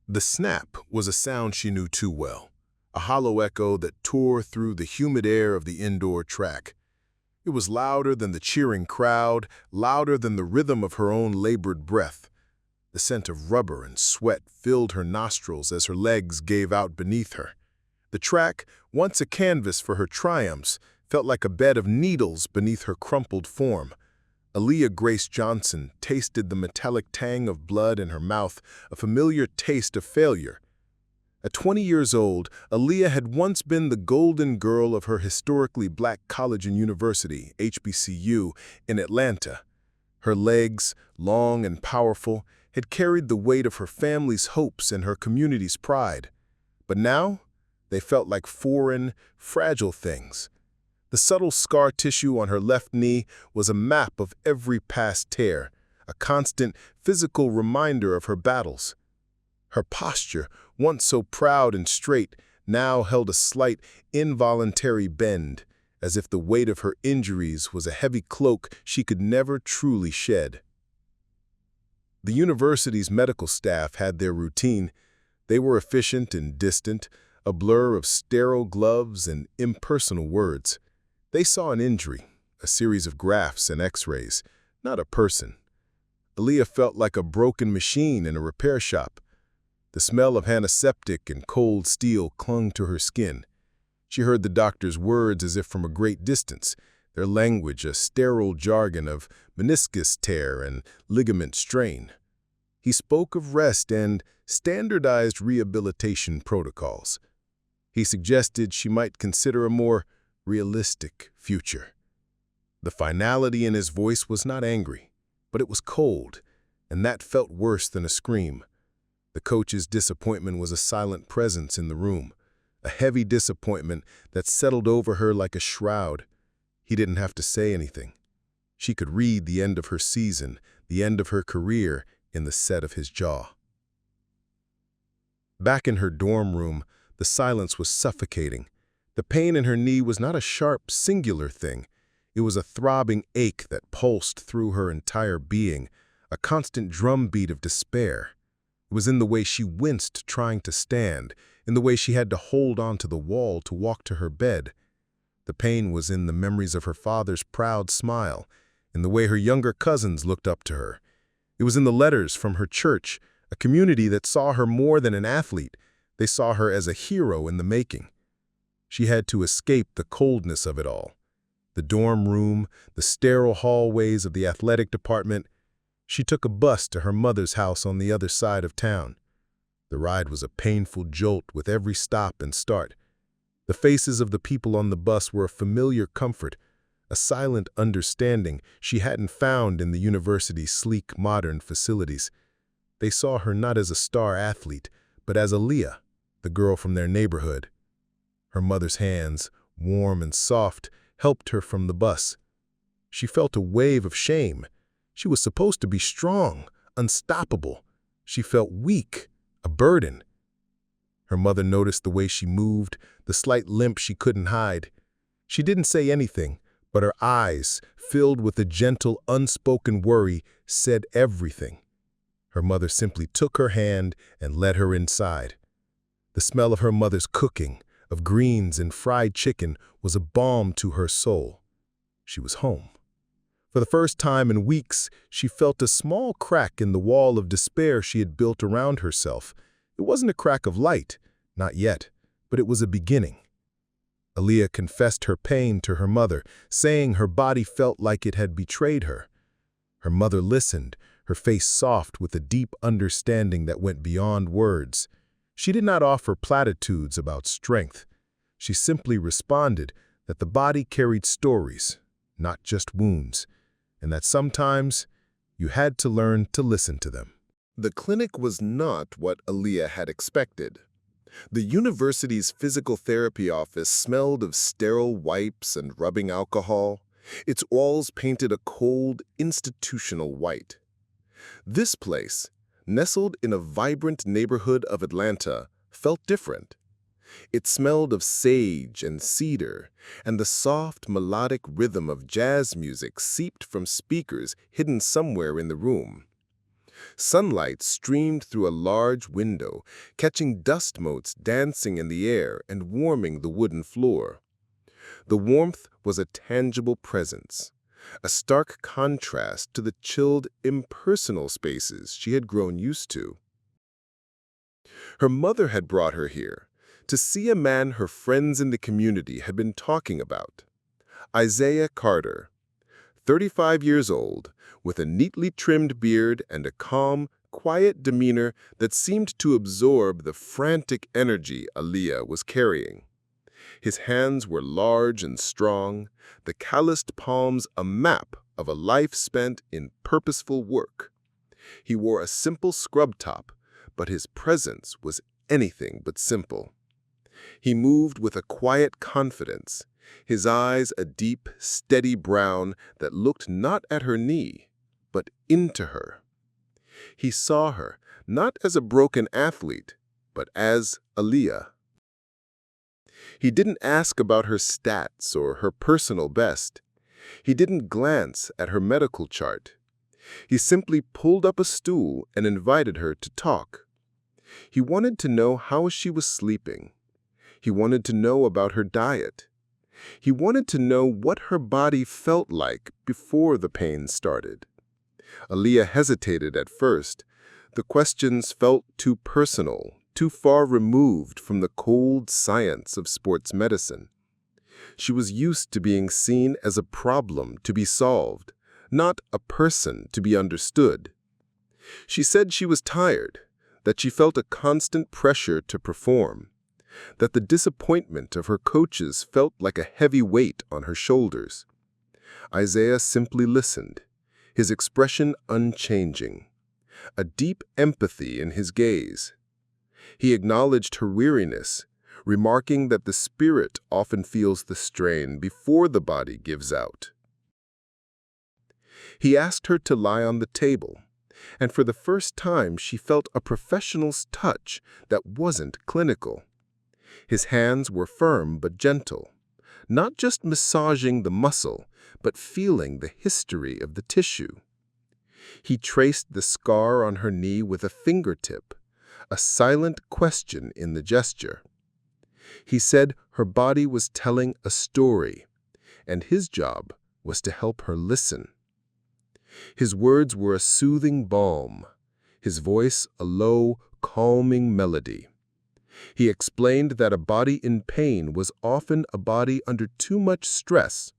The snap was a sound she knew too well, a hollow echo that tore through the humid air of the indoor track. It was louder than the cheering crowd, louder than the rhythm of her own labored breath. The scent of rubber and sweat filled her nostrils as her legs gave out beneath her. The track, once a canvas for her triumphs, felt like a bed of needles beneath her crumpled form. Aaliyah Grace Johnson tasted the metallic tang of blood in her mouth, a familiar taste of failure. At 20 years old, Aaliyah had once been the golden girl of her historically black college and university, HBCU, in Atlanta. Her legs, long and powerful, had carried the weight of her family's hopes and her community's pride. But now, they felt like foreign, fragile things. The subtle scar tissue on her left knee was a map of every past tear, a constant physical reminder of her battles. Her posture, once so proud and straight, now held a slight, involuntary bend, as if the weight of her injuries was a heavy cloak she could never truly shed. The university's medical staff had their routine. They were efficient and distant, a blur of sterile gloves and impersonal words. They saw an injury, a series of graphs and x-rays, not a person. Aaliyah felt like a broken machine in a repair shop. The smell of antiseptic and cold steel clung to her skin. She heard the doctor's words as if from a great distance, their language a sterile jargon of meniscus tear and ligament strain. He spoke of rest and standardized rehabilitation protocols. He suggested she might consider a more realistic future. The finality in his voice was not angry, but it was cold, and that felt worse than a scream. The coach's disappointment was a silent presence in the room, a heavy disappointment that settled over her like a shroud. He didn't have to say anything. She could read the end of her season, the end of her career, in the set of his jaw. Back in her dorm room, the silence was suffocating. The pain in her knee was not a sharp, singular thing. It was a throbbing ache that pulsed through her entire being, a constant drumbeat of despair. It was in the way she winced trying to stand, in the way she had to hold onto the wall to walk to her bed. The pain was in the memories of her father's proud smile, in the way her younger cousins looked up to her. It was in the letters from her church, a community that saw her more than an athlete. They saw her as a hero in the making. She had to escape the coldness of it all. The dorm room, the sterile hallways of the athletic department. She took a bus to her mother's house on the other side of town. The ride was a painful jolt with every stop and start. The faces of the people on the bus were a familiar comfort, a silent understanding she hadn't found in the university's sleek, modern facilities. They saw her not as a star athlete, but as Aaliyah, the girl from their neighborhood. Her mother's hands, warm and soft, helped her from the bus. She felt a wave of shame. She was supposed to be strong, unstoppable. She felt weak, a burden. Her mother noticed the way she moved, the slight limp she couldn't hide. She didn't say anything, but her eyes, filled with a gentle, unspoken worry, said everything. Her mother simply took her hand and led her inside. The smell of her mother's cooking, of greens and fried chicken, was a balm to her soul. She was home. For the first time in weeks, she felt a small crack in the wall of despair she had built around herself. It wasn't a crack of light, not yet, but it was a beginning. Aaliyah confessed her pain to her mother, saying her body felt like it had betrayed her. Her mother listened, her face soft with a deep understanding that went beyond words. She did not offer platitudes about strength. She simply responded that the body carried stories, not just wounds, and that sometimes you had to learn to listen to them. The clinic was not what Aaliyah had expected. The university's physical therapy office smelled of sterile wipes and rubbing alcohol. Its walls painted a cold, institutional white. This place, nestled in a vibrant neighborhood of Atlanta, felt different. It smelled of sage and cedar, and the soft, melodic rhythm of jazz music seeped from speakers hidden somewhere in the room. Sunlight streamed through a large window, catching dust motes dancing in the air and warming the wooden floor. The warmth was a tangible presence, a stark contrast to the chilled, impersonal spaces she had grown used to. Her mother had brought her here to see a man her friends in the community had been talking about. Isaiah Carter, 35 years old, with a neatly trimmed beard and a calm, quiet demeanor that seemed to absorb the frantic energy Aaliyah was carrying. His hands were large and strong, the calloused palms a map of a life spent in purposeful work. He wore a simple scrub top, but his presence was anything but simple. He moved with a quiet confidence, his eyes a deep, steady brown that looked not at her knee, but into her. He saw her not as a broken athlete, but as Aaliyah. He didn't ask about her stats or her personal best. He didn't glance at her medical chart. He simply pulled up a stool and invited her to talk. He wanted to know how she was sleeping. He wanted to know about her diet. He wanted to know what her body felt like before the pain started. Aaliyah hesitated at first. The questions felt too personal, too far removed from the cold science of sports medicine. She was used to being seen as a problem to be solved, not a person to be understood. She said she was tired, that she felt a constant pressure to perform, that the disappointment of her coaches felt like a heavy weight on her shoulders. Isaiah simply listened, his expression unchanging, a deep empathy in his gaze. He acknowledged her weariness, remarking that the spirit often feels the strain before the body gives out. He asked her to lie on the table, and for the first time she felt a professional's touch that wasn't clinical. His hands were firm but gentle, not just massaging the muscle, but feeling the history of the tissue. He traced the scar on her knee with a fingertip, a silent question in the gesture. He said her body was telling a story, and his job was to help her listen. His words were a soothing balm, his voice a low, calming melody. He explained that a body in pain was often a body under too much stress,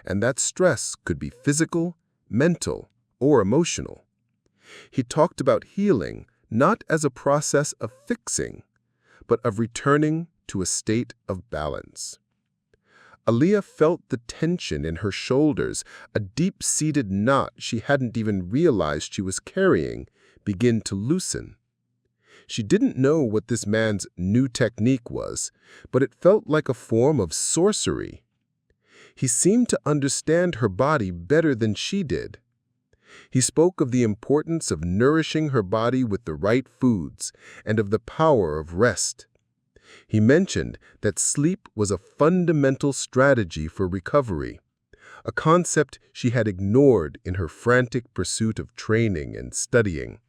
and that stress could be physical, mental, or emotional. He talked about healing not as a process of fixing, but of returning to a state of balance. Aaliyah felt the tension in her shoulders, a deep-seated knot she hadn't even realized she was carrying, begin to loosen. She didn't know what this man's new technique was, but it felt like a form of sorcery. He seemed to understand her body better than she did. He spoke of the importance of nourishing her body with the right foods and of the power of rest. He mentioned that sleep was a fundamental strategy for recovery, a concept she had ignored in her frantic pursuit of training and studying.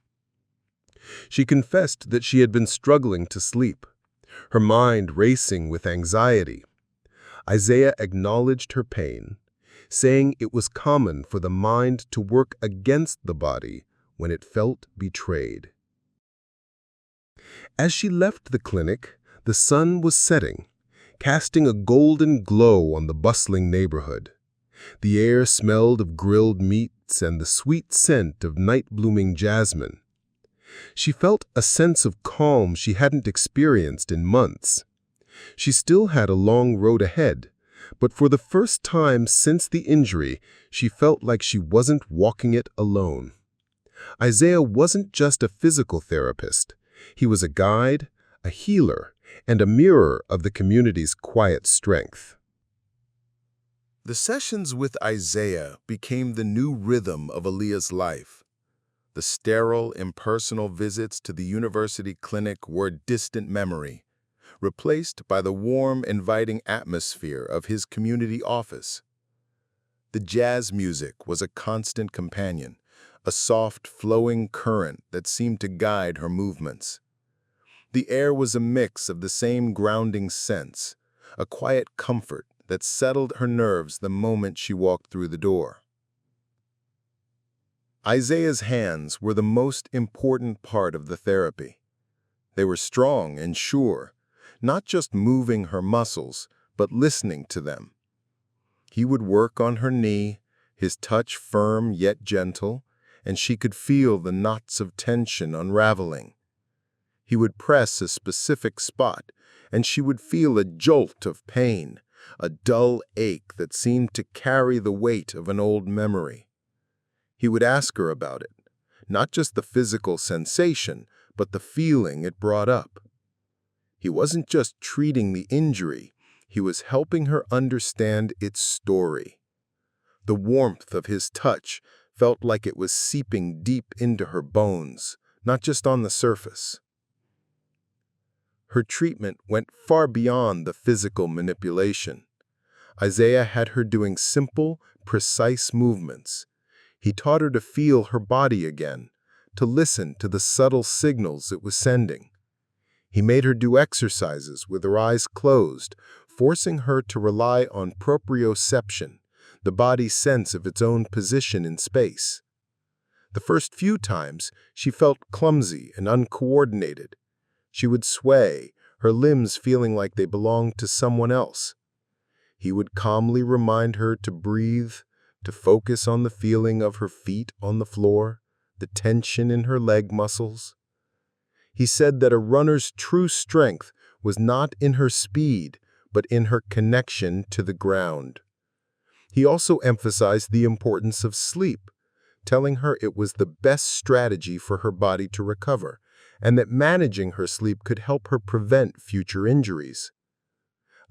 She confessed that she had been struggling to sleep, her mind racing with anxiety. Isaiah acknowledged her pain, saying it was common for the mind to work against the body when it felt betrayed. As she left the clinic, the sun was setting, casting a golden glow on the bustling neighborhood. The air smelled of grilled meats and the sweet scent of night-blooming jasmine. She felt a sense of calm she hadn't experienced in months. She still had a long road ahead, but for the first time since the injury, she felt like she wasn't walking it alone. Isaiah wasn't just a physical therapist. He was a guide, a healer, and a mirror of the community's quiet strength. The sessions with Isaiah became the new rhythm of Aaliyah's life. The sterile, impersonal visits to the university clinic were a distant memory, replaced by the warm, inviting atmosphere of his community office. The jazz music was a constant companion, a soft, flowing current that seemed to guide her movements. The air was a mix of the same grounding sense, a quiet comfort that settled her nerves the moment she walked through the door. Isaiah's hands were the most important part of the therapy. They were strong and sure, not just moving her muscles, but listening to them. He would work on her knee, his touch firm yet gentle, and she could feel the knots of tension unraveling. He would press a specific spot, and she would feel a jolt of pain, a dull ache that seemed to carry the weight of an old memory. He would ask her about it, not just the physical sensation, but the feeling it brought up. He wasn't just treating the injury, he was helping her understand its story. The warmth of his touch felt like it was seeping deep into her bones, not just on the surface. Her treatment went far beyond the physical manipulation. Isaiah had her doing simple, precise movements. He taught her to feel her body again, to listen to the subtle signals it was sending. He made her do exercises with her eyes closed, forcing her to rely on proprioception, the body's sense of its own position in space. The first few times, she felt clumsy and uncoordinated. She would sway, her limbs feeling like they belonged to someone else. He would calmly remind her to breathe, to focus on the feeling of her feet on the floor, the tension in her leg muscles. He said that a runner's true strength was not in her speed, but in her connection to the ground. He also emphasized the importance of sleep, telling her it was the best strategy for her body to recover, and that managing her sleep could help her prevent future injuries.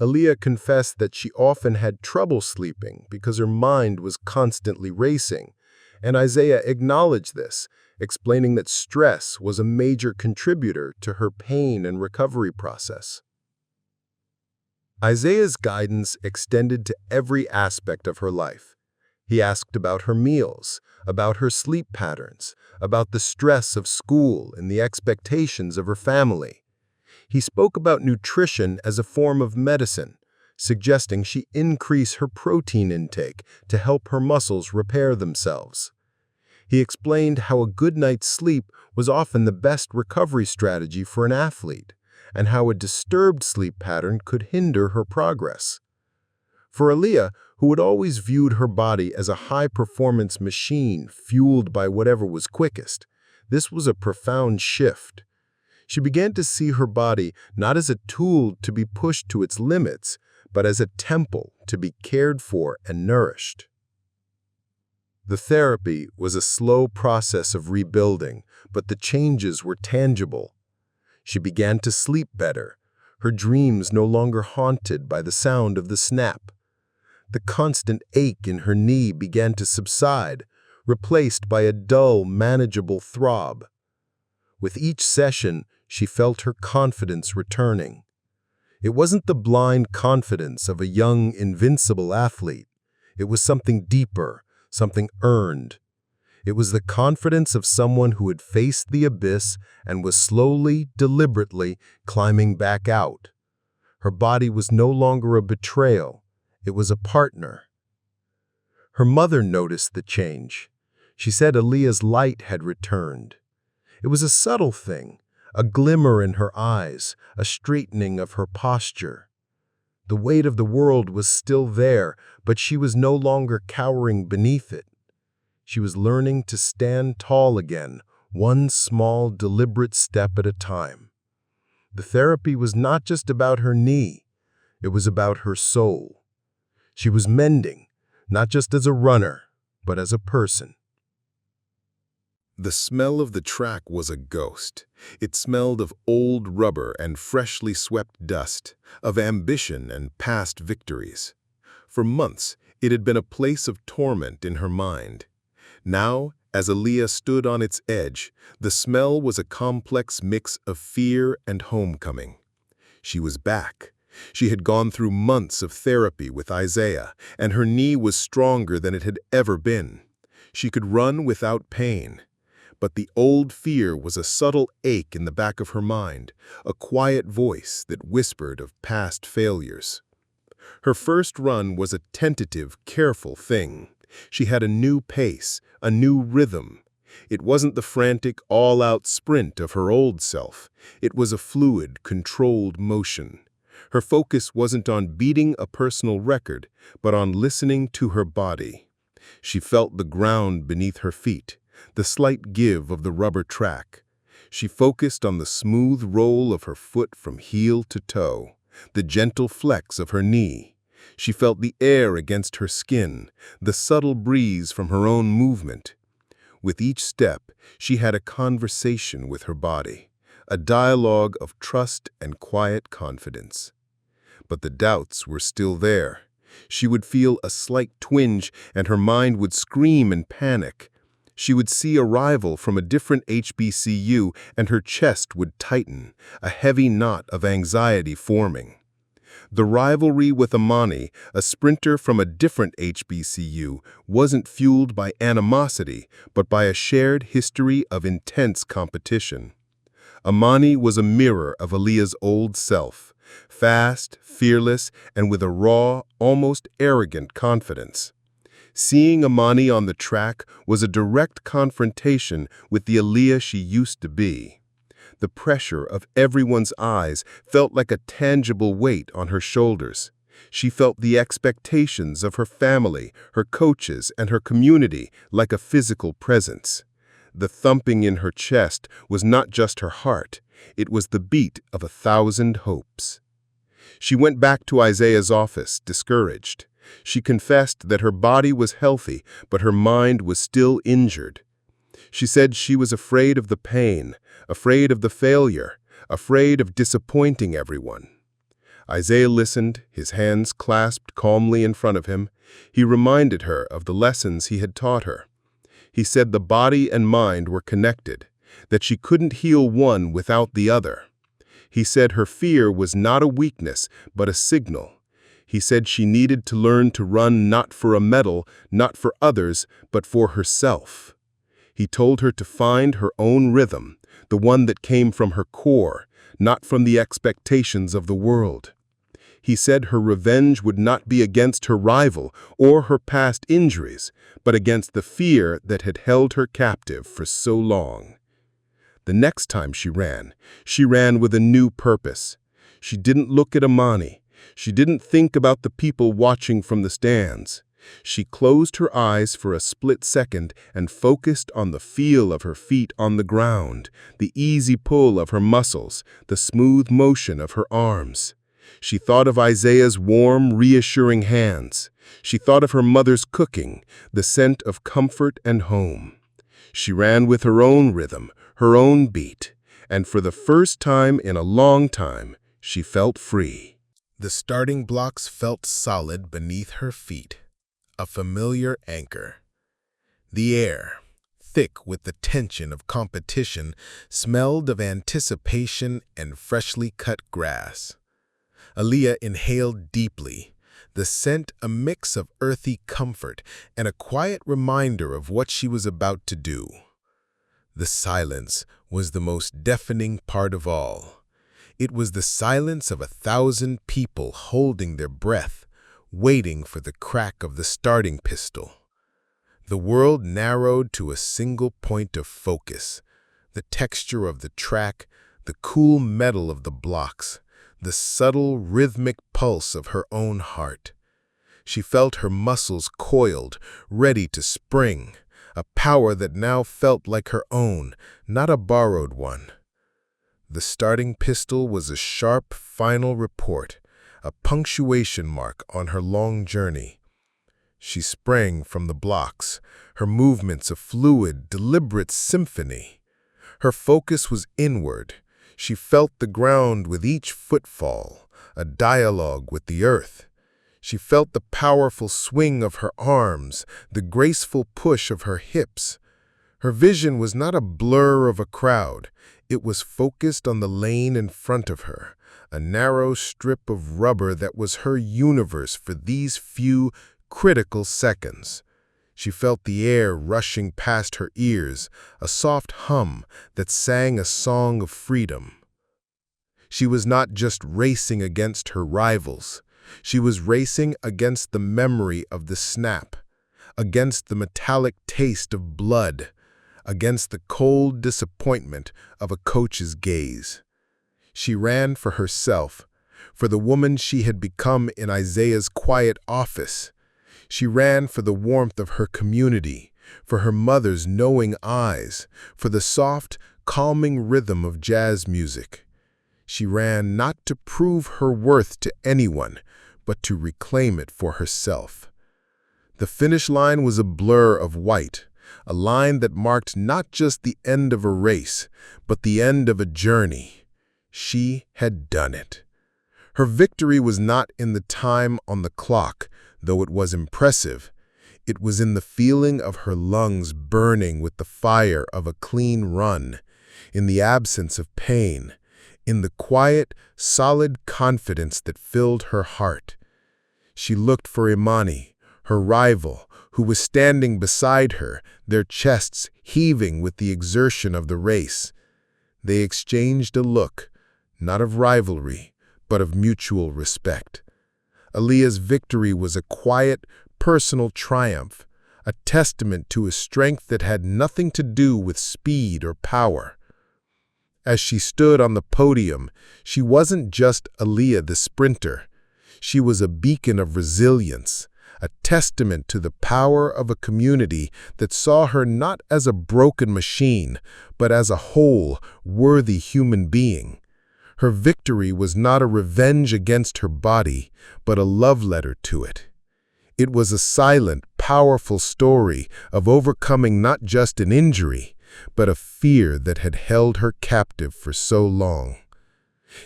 Aaliyah confessed that she often had trouble sleeping because her mind was constantly racing, and Isaiah acknowledged this, explaining that stress was a major contributor to her pain and recovery process. Isaiah's guidance extended to every aspect of her life. He asked about her meals, about her sleep patterns, about the stress of school and the expectations of her family. He spoke about nutrition as a form of medicine, suggesting she increase her protein intake to help her muscles repair themselves. He explained how a good night's sleep was often the best recovery strategy for an athlete, and how a disturbed sleep pattern could hinder her progress. For Aaliyah, who had always viewed her body as a high-performance machine fueled by whatever was quickest, this was a profound shift. She began to see her body not as a tool to be pushed to its limits, but as a temple to be cared for and nourished. The therapy was a slow process of rebuilding, but the changes were tangible. She began to sleep better, her dreams no longer haunted by the sound of the snap. The constant ache in her knee began to subside, replaced by a dull, manageable throb. With each session, she felt her confidence returning. It wasn't the blind confidence of a young, invincible athlete. It was something deeper, something earned. It was the confidence of someone who had faced the abyss and was slowly, deliberately climbing back out. Her body was no longer a betrayal. It was a partner. Her mother noticed the change. She said Aaliyah's light had returned. It was a subtle thing, a glimmer in her eyes, a straightening of her posture. The weight of the world was still there, but she was no longer cowering beneath it. She was learning to stand tall again, one small, deliberate step at a time. The therapy was not just about her knee. It was about her soul. She was mending, not just as a runner, but as a person. The smell of the track was a ghost. It smelled of old rubber and freshly swept dust, of ambition and past victories. For months, it had been a place of torment in her mind. Now, as Aaliyah stood on its edge, the smell was a complex mix of fear and homecoming. She was back. She had gone through months of therapy with Isaiah, and her knee was stronger than it had ever been. She could run without pain. But the old fear was a subtle ache in the back of her mind, a quiet voice that whispered of past failures. Her first run was a tentative, careful thing. She had a new pace, a new rhythm. It wasn't the frantic, all-out sprint of her old self. It was a fluid, controlled motion. Her focus wasn't on beating a personal record, but on listening to her body. She felt the ground beneath her feet, the slight give of the rubber track. She focused on the smooth roll of her foot from heel to toe, the gentle flex of her knee. She felt the air against her skin, the subtle breeze from her own movement. With each step, she had a conversation with her body, a dialogue of trust and quiet confidence. But the doubts were still there. She would feel a slight twinge and her mind would scream in panic. She would see a rival from a different HBCU and her chest would tighten, a heavy knot of anxiety forming. The rivalry with Amani, a sprinter from a different HBCU, wasn't fueled by animosity, but by a shared history of intense competition. Amani was a mirror of Aaliyah's old self, fast, fearless, and with a raw, almost arrogant confidence. Seeing Amani on the track was a direct confrontation with the Aaliyah she used to be. The pressure of everyone's eyes felt like a tangible weight on her shoulders. She felt the expectations of her family, her coaches, and her community like a physical presence. The thumping in her chest was not just her heart, it was the beat of 1,000 hopes. She went back to Isaiah's office, discouraged. She confessed that her body was healthy, but her mind was still injured. She said she was afraid of the pain, afraid of the failure, afraid of disappointing everyone. Isaiah listened, his hands clasped calmly in front of him. He reminded her of the lessons he had taught her. He said the body and mind were connected, that she couldn't heal one without the other. He said her fear was not a weakness, but a signal. He said she needed to learn to run not for a medal, not for others, but for herself. He told her to find her own rhythm, the one that came from her core, not from the expectations of the world. He said her revenge would not be against her rival or her past injuries, but against the fear that had held her captive for so long. The next time she ran with a new purpose. She didn't look at Amani. She didn't think about the people watching from the stands. She closed her eyes for a split second and focused on the feel of her feet on the ground, the easy pull of her muscles, the smooth motion of her arms. She thought of Isaiah's warm, reassuring hands. She thought of her mother's cooking, the scent of comfort and home. She ran with her own rhythm, her own beat, and for the first time in a long time, she felt free. The starting blocks felt solid beneath her feet, a familiar anchor. The air, thick with the tension of competition, smelled of anticipation and freshly cut grass. Aaliyah inhaled deeply, the scent a mix of earthy comfort and a quiet reminder of what she was about to do. The silence was the most deafening part of all. It was the silence of 1,000 people holding their breath, waiting for the crack of the starting pistol. The world narrowed to a single point of focus, the texture of the track, the cool metal of the blocks, the subtle rhythmic pulse of her own heart. She felt her muscles coiled, ready to spring, a power that now felt like her own, not a borrowed one. The starting pistol was a sharp, final report, a punctuation mark on her long journey. She sprang from the blocks, her movements a fluid, deliberate symphony. Her focus was inward. She felt the ground with each footfall, a dialogue with the earth. She felt the powerful swing of her arms, the graceful push of her hips. Her vision was not a blur of a crowd. It was focused on the lane in front of her, a narrow strip of rubber that was her universe for these few critical seconds. She felt the air rushing past her ears, a soft hum that sang a song of freedom. She was not just racing against her rivals. She was racing against the memory of the snap, against the metallic taste of blood, against the cold disappointment of a coach's gaze. She ran for herself, for the woman she had become in Isaiah's quiet office. She ran for the warmth of her community, for her mother's knowing eyes, for the soft, calming rhythm of jazz music. She ran not to prove her worth to anyone, but to reclaim it for herself. The finish line was a blur of white, a line that marked not just the end of a race, but the end of a journey. She had done it. Her victory was not in the time on the clock, though it was impressive. It was in the feeling of her lungs burning with the fire of a clean run, in the absence of pain, in the quiet, solid confidence that filled her heart. She looked for Imani, her rival, who was standing beside her, their chests heaving with the exertion of the race. They exchanged a look, not of rivalry, but of mutual respect. Aaliyah's victory was a quiet, personal triumph, a testament to a strength that had nothing to do with speed or power. As she stood on the podium, she wasn't just Aaliyah the sprinter. She was a beacon of resilience, a testament to the power of a community that saw her not as a broken machine, but as a whole, worthy human being. Her victory was not a revenge against her body, but a love letter to it. It was a silent, powerful story of overcoming not just an injury, but a fear that had held her captive for so long.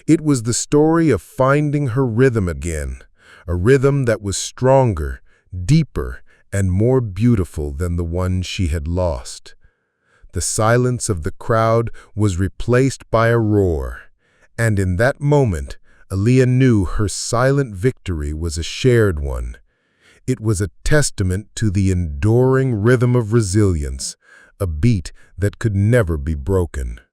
It was the story of finding her rhythm again, a rhythm that was stronger, deeper, and more beautiful than the one she had lost. The silence of the crowd was replaced by a roar, and in that moment, Aaliyah knew her silent victory was a shared one. It was a testament to the enduring rhythm of resilience, a beat that could never be broken.